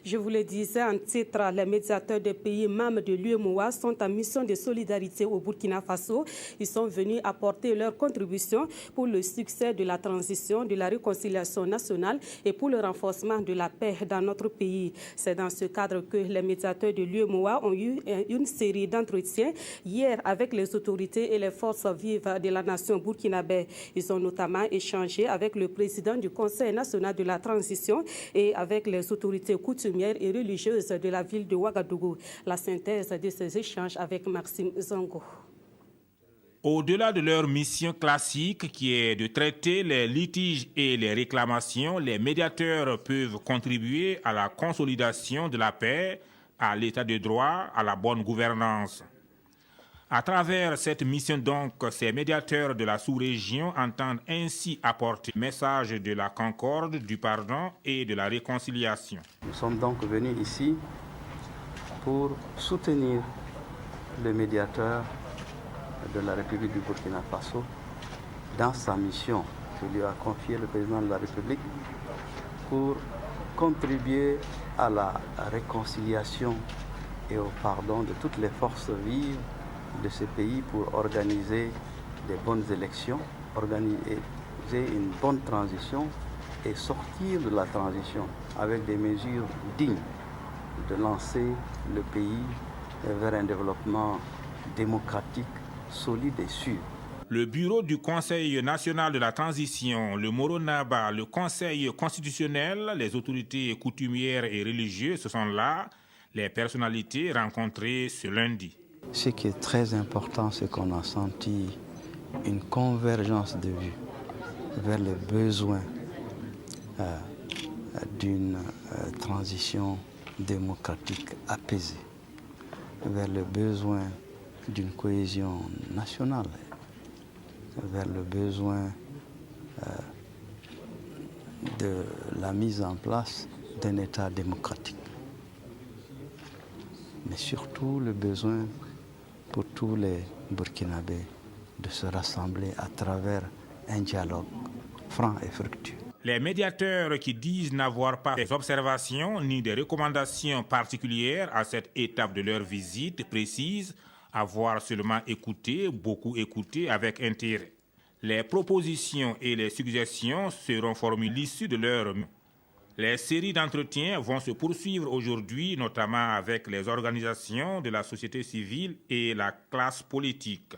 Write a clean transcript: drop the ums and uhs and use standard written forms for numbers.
Je vous le disais en titre, les médiateurs des pays membres de l'UEMOA sont en mission de solidarité au Burkina Faso. Ils sont venus apporter leur contribution pour le succès de la transition, de la réconciliation nationale et pour le renforcement de la paix dans notre pays. C'est dans ce cadre que les médiateurs de l'UEMOA ont eu une série d'entretiens hier avec les autorités et les forces vives de la nation burkinabé. Ils ont notamment échangé avec le président du Conseil national de la transition et avec les autorités coutumières et religieuses de la ville de Ouagadougou. La synthèse de ces échanges avec Maxime Zongo. Au-delà de leur mission classique qui est de traiter les litiges et les réclamations, les médiateurs peuvent contribuer à la consolidation de la paix, à l'état de droit, à la bonne gouvernance. À travers cette mission donc, ces médiateurs de la sous-région entendent ainsi apporter le message de la concorde, du pardon et de la réconciliation. Nous sommes donc venus ici pour soutenir le médiateur de la République du Burkina Faso dans sa mission que lui a confiée le président de la République pour contribuer à la réconciliation et au pardon de toutes les forces vives de ce pays pour organiser des bonnes élections, organiser une bonne transition et sortir de la transition avec des mesures dignes de lancer le pays vers un développement démocratique, solide et sûr. Le bureau du Conseil national de la transition, le Moronaba, le Conseil constitutionnel, les autorités coutumières et religieuses, ce sont là les personnalités rencontrées ce lundi. Ce qui est très important, c'est qu'on a senti une convergence de vues vers les besoins d'une transition démocratique apaisée, vers le besoin d'une cohésion nationale, vers le besoin de la mise en place d'un État démocratique, mais surtout le besoin pour tous les Burkinabés de se rassembler à travers un dialogue franc et fructueux. Les médiateurs qui disent n'avoir pas des observations ni des recommandations particulières à cette étape de leur visite précisent avoir seulement écouté, beaucoup écouté avec intérêt. Les propositions et les suggestions seront formulées l'issue de leur main. Les séries d'entretiens vont se poursuivre aujourd'hui, notamment avec les organisations de la société civile et la classe politique.